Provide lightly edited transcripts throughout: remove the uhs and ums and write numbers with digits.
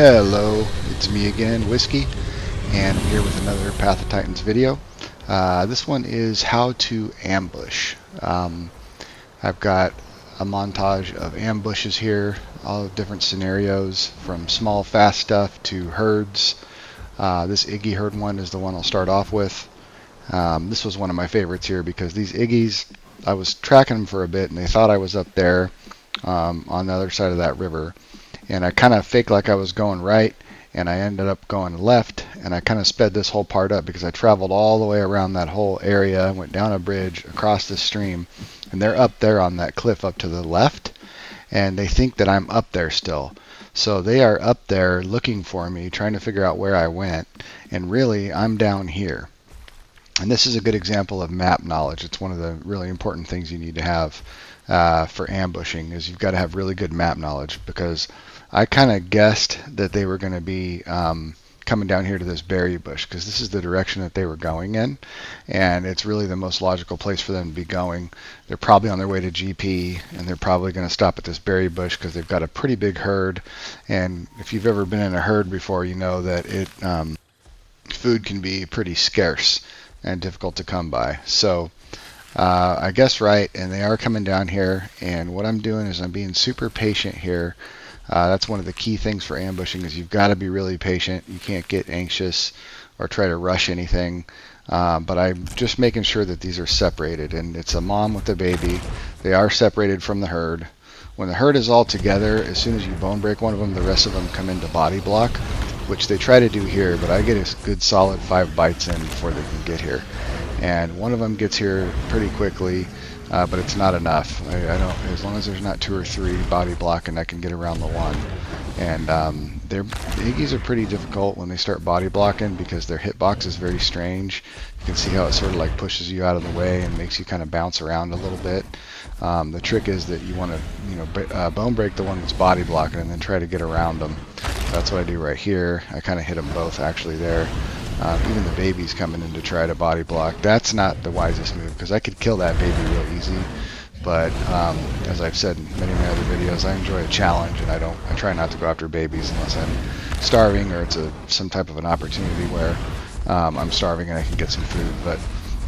Hello, it's me again, Whiskey, and I'm here with another Path of Titans video. This one is how to ambush. I've got a montage of ambushes here, all different scenarios, from small fast stuff to herds. This Iggy herd one is the one I'll start off with. This was one of my favorites here because these Iggies, I was tracking them for a bit and they thought I was up there on the other side of that river. And I kind of faked like I was going right, and I ended up going left, and I kind of sped this whole part up because I traveled all the way around that whole area, went down a bridge, across the stream, and they're up there on that cliff up to the left, and they think that I'm up there still. So they are up there looking for me, trying to figure out where I went, and really I'm down here. And this is a good example of map knowledge. It's one of the really important things you need to have for ambushing, is you've got to have really good map knowledge, because I kind of guessed that they were going to be coming down here to this berry bush because this is the direction that they were going in, and it's really the most logical place for them to be going. They're probably on their way to GP, and they're probably going to stop at this berry bush because they've got a pretty big herd. And if you've ever been in a herd before, you know that food can be pretty scarce and difficult to come by. So I guess right, and they are coming down here, and what I'm doing is I'm being super patient here. That's one of the key things for ambushing, is you've got to be really patient. You can't get anxious or try to rush anything. But I'm just making sure that these are separated, and it's a mom with a baby. They are separated from the herd. When the herd is all together, as soon as you bone break one of them, the rest of them come into body block, which they try to do here, but I get a good solid 5 bites in before they can get here. And one of them gets here pretty quickly. But it's not enough. I don't. As long as there's not 2 or 3 body blocking, I can get around the one. And the Iggies are pretty difficult when they start body blocking because their hitbox is very strange. You can see how it sort of like pushes you out of the way and makes you kind of bounce around a little bit. The trick is that you want to, bone break the one that's body blocking and then try to get around them. That's what I do right here. I kind of hit them both actually there. Even the baby's coming in to try to body block. That's not the wisest move because I could kill that baby real easy. But as I've said in many of my other videos, I enjoy a challenge, and I try not to go after babies unless I'm starving or it's some type of an opportunity where I'm starving and I can get some food. But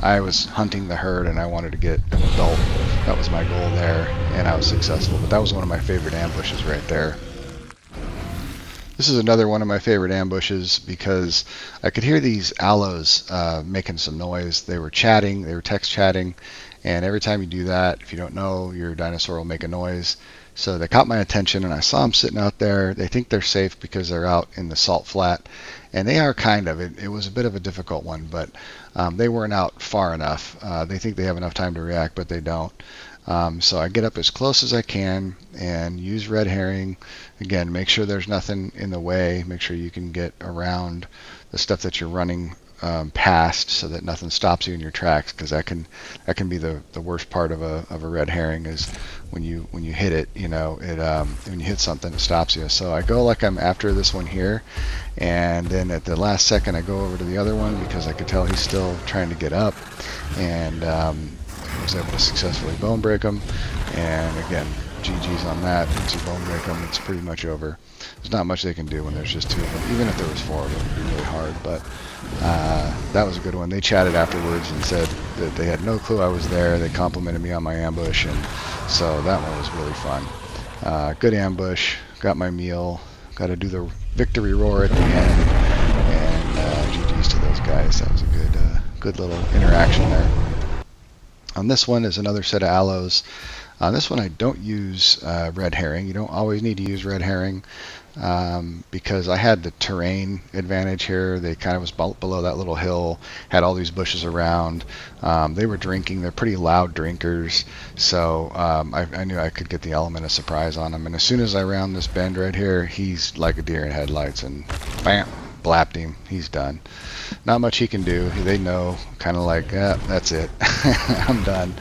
I was hunting the herd and I wanted to get an adult. That was my goal there, and I was successful. But that was one of my favorite ambushes right there. This is another one of my favorite ambushes because I could hear these allos making some noise. They were chatting, they were text chatting, and every time you do that, if you don't know, your dinosaur will make a noise. So they caught my attention, and I saw them sitting out there. They think they're safe because they're out in the salt flat, and they are kind of. It was a bit of a difficult one, but they weren't out far enough. They think they have enough time to react, but they don't. So I get up as close as I can and use red herring. Again, make sure there's nothing in the way. Make sure you can get around the stuff that you're running past so that nothing stops you in your tracks, because that can be the worst part of a red herring, is when you hit it, when you hit something, it stops you. So I go like I'm after this one here, and then at the last second I go over to the other one because I could tell he's still trying to get up, and I was able to successfully bone break him. And again, GG's on that. Once you bone break them, it's pretty much over. There's not much they can do when there's just 2 of them. Even if there was 4 of them, it would be really hard. But that was a good one. They chatted afterwards and said that they had no clue I was there. They complimented me on my ambush, and so that one was really fun. Good ambush. Got my meal. Got to do the victory roar at the end. And GG's to those guys. That was a good little interaction there. On this one is another set of allos. On this one I don't use red herring. You don't always need to use red herring because I had the terrain advantage here. They kind of was below that little hill, had all these bushes around. They were drinking. They're pretty loud drinkers, so I knew I could get the element of surprise on them. And as soon as I round this bend right here, he's like a deer in headlights, and bam, blapped him. He's done. Not much he can do. They know, kind of like, that's it. I'm done.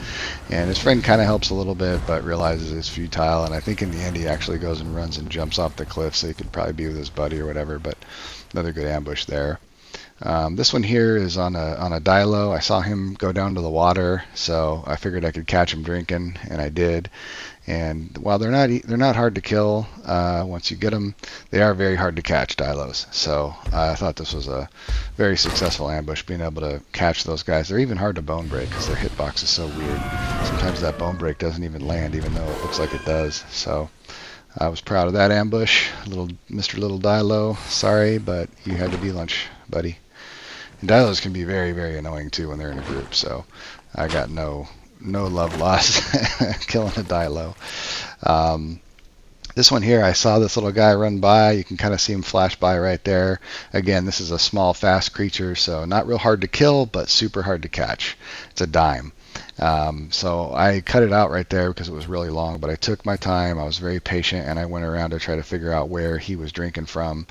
And his friend kind of helps a little bit, but realizes it's futile. And I think in the end he actually goes and runs and jumps off the cliff, so he could probably be with his buddy or whatever. But another good ambush there. This one here is on a dilo. I saw him go down to the water, so I figured I could catch him drinking, and I did. And while they're not hard to kill, once you get them, they are very hard to catch, dilos. So I thought this was a very successful ambush, being able to catch those guys. They're even hard to bone break because their hitbox is so weird. Sometimes that bone break doesn't even land, even though it looks like it does. So I was proud of that ambush. Mr. Little Dilo, sorry, but you had to be lunch, buddy. And dilos can be very, very annoying too when they're in a group. So I got no love lost killing a dilo. This one here, I saw this little guy run by. You can kind of see him flash by right there. Again, this is a small, fast creature, so not real hard to kill, but super hard to catch. It's a dime. So I cut it out right there because it was really long, but I took my time. I was very patient, and I went around to try to figure out where he was drinking from.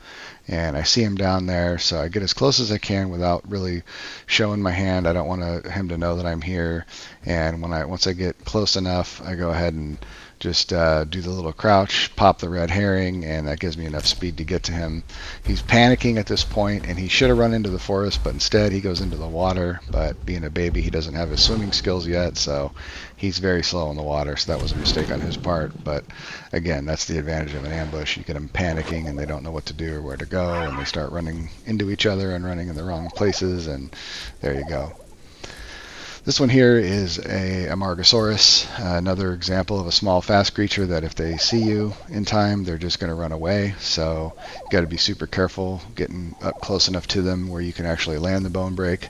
And I see him down there, so I get as close as I can without really showing my hand. I don't want him to know that I'm here. And once I get close enough, I go ahead and just do the little crouch, pop the red herring, and that gives me enough speed to get to him. He's panicking at this point, and he should have run into the forest, but instead he goes into the water. But being a baby, he doesn't have his swimming skills yet, so he's very slow in the water, so that was a mistake on his part. But again, that's the advantage of an ambush. You get them panicking, and they don't know what to do or where to go, and they start running into each other and running in the wrong places, and there you go. This one here is a Amargasaurus, another example of a small, fast creature that if they see you in time, they're just going to run away. So you got to be super careful getting up close enough to them where you can actually land the bone break.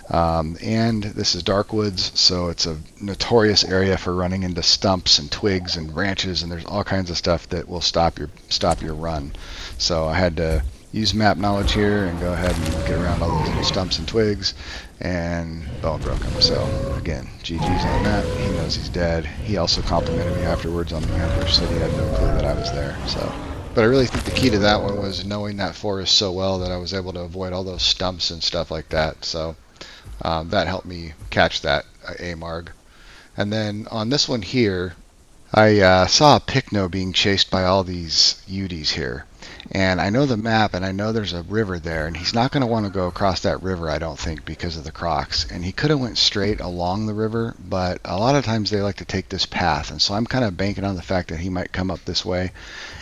And this is dark woods, so it's a notorious area for running into stumps and twigs and branches, and there's all kinds of stuff that will stop your run. So I had to use map knowledge here and go ahead and get around all those little stumps and twigs, and bone broke him. So again, GG's on that. He knows he's dead. He also complimented me afterwards on the ambush, said he had no clue that I was there. So, but I really think the key to that one was knowing that forest so well that I was able to avoid all those stumps and stuff like that. So that helped me catch that Amarg. And then on this one here, I saw a Pycno being chased by all these Uties here. And I know the map, and I know there's a river there, and he's not going to want to go across that river, I don't think, because of the crocs. And he could have went straight along the river, but a lot of times they like to take this path. And so I'm kind of banking on the fact that he might come up this way.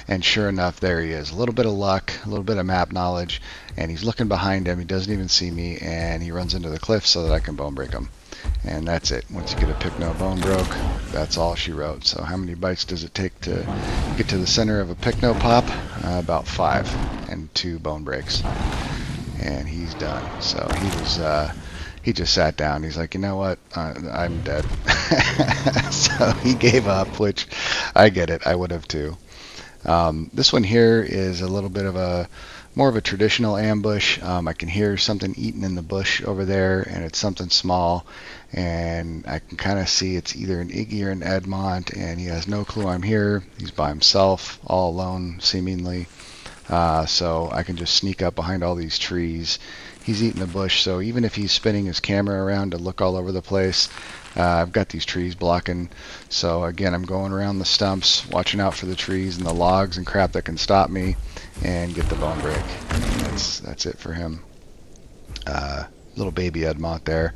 And sure enough, there he is. A little bit of luck, a little bit of map knowledge, and he's looking behind him. He doesn't even see me, and he runs into the cliff so that I can bone break him. And that's it. Once you get a Pycno bone broke, that's all she wrote. So how many bites does it take to get to the center of a Pycno pop? About 5 and 2 bone breaks. And he's done. So he just sat down. He's like, you know what? I'm dead. So he gave up, which I get it. I would have too. This one here is a little bit of more of a traditional ambush. I can hear something eating in the bush over there, and it's something small, and I can kind of see it's either an Iggy or an Edmont, and he has no clue I'm here. He's by himself, all alone, seemingly. So I can just sneak up behind all these trees. He's eating the bush, so even if he's spinning his camera around to look all over the place, I've got these trees blocking. So again, I'm going around the stumps, watching out for the trees and the logs and crap that can stop me, and get the bone break. And that's it for him. Little baby Edmont there.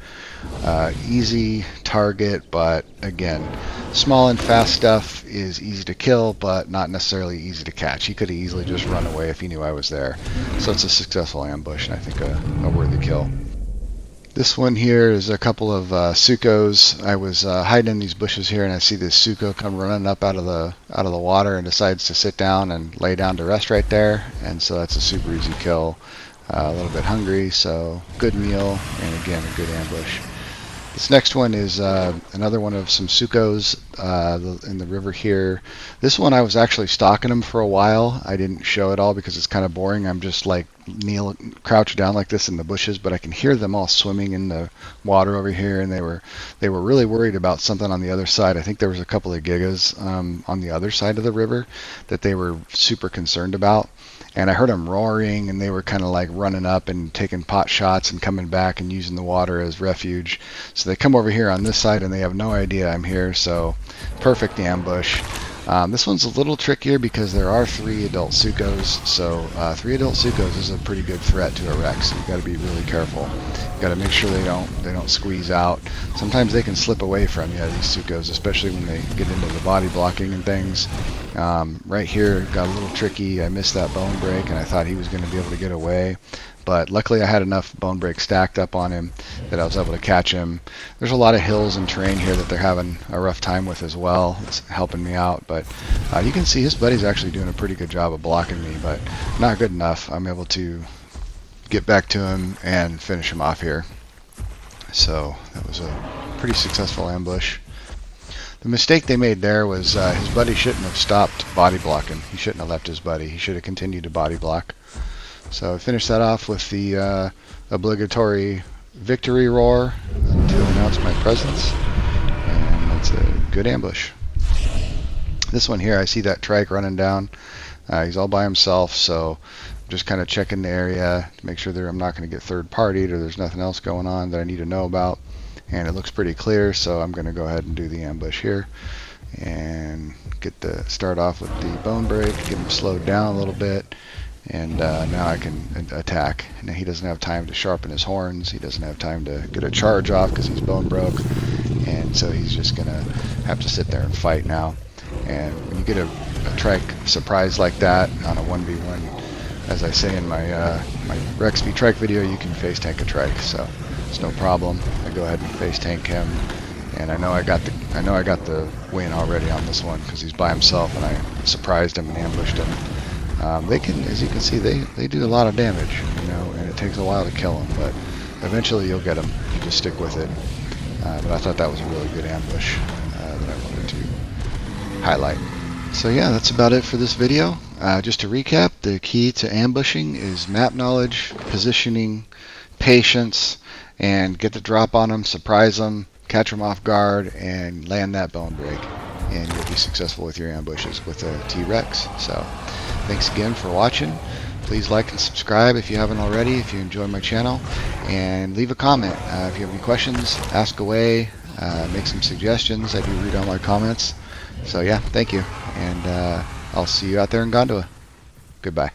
Easy target, but again, small and fast stuff is easy to kill, but not necessarily easy to catch. He could have easily just run away if he knew I was there. So it's a successful ambush, and I think a worthy kill. This one here is a couple of suchos. I was hiding in these bushes here, and I see this sucho come running up out of the water and decides to sit down and lay down to rest right there. And so that's a super easy kill. A little bit hungry, so good meal, and again a good ambush. This next one is another one of some suchos in the river here. This one I was actually stalking them for a while. I didn't show it all because it's kind of boring. I'm just like crouched down like this in the bushes, but I can hear them all swimming in the water over here, and they were really worried about something on the other side. I think there was a couple of gigas on the other side of the river that they were super concerned about. And I heard them roaring, and they were kind of like running up and taking pot shots and coming back and using the water as refuge. So they come over here on this side, and they have no idea I'm here. So perfect ambush. This one's a little trickier because there are 3 adult suchos, so 3 adult suchos is a pretty good threat to a Rex. You've got to be really careful. You've got to make sure they don't squeeze out. Sometimes they can slip away from you, these suchos, especially when they get into the body blocking and things. Right here got a little tricky. I missed that bone break, and I thought he was going to be able to get away. But luckily I had enough bone break stacked up on him that I was able to catch him. There's a lot of hills and terrain here that they're having a rough time with as well. It's helping me out, but you can see his buddy's actually doing a pretty good job of blocking me, but not good enough. I'm able to get back to him and finish him off here. So that was a pretty successful ambush. The mistake they made there was his buddy shouldn't have stopped body blocking. He shouldn't have left his buddy. He should have continued to body block. So I finished that off with the obligatory victory roar to announce my presence, and that's a good ambush. This one here, I see that trike running down. He's all by himself, so I'm just kind of checking the area to make sure that I'm not going to get third-partied or there's nothing else going on that I need to know about. And it looks pretty clear, so I'm going to go ahead and do the ambush here and start off with the bone break, get him slowed down a little bit. And now I can attack. Now he doesn't have time to sharpen his horns. He doesn't have time to get a charge off because he's bone broke. And so he's just going to have to sit there and fight now. And when you get a trike surprise like that on a 1v1, as I say in my my Rex v Trike video, you can face tank a trike. So it's no problem. I go ahead and face tank him. And I know I got the win already on this one because he's by himself, and I surprised him and ambushed him. They can, as you can see, they do a lot of damage, you know, and it takes a while to kill them, but eventually you'll get them. You just stick with it. But I thought that was a really good ambush that I wanted to highlight. So yeah, that's about it for this video. Just to recap, the key to ambushing is map knowledge, positioning, patience, and get the drop on them, surprise them, catch them off guard, and land that bone break. And you'll be successful with your ambushes with a T-Rex. So thanks again for watching. Please like and subscribe if you haven't already, if you enjoy my channel, and leave a comment. If you have any questions, ask away, make some suggestions. I do read all my comments. So yeah, thank you, and I'll see you out there in Gondola. Goodbye.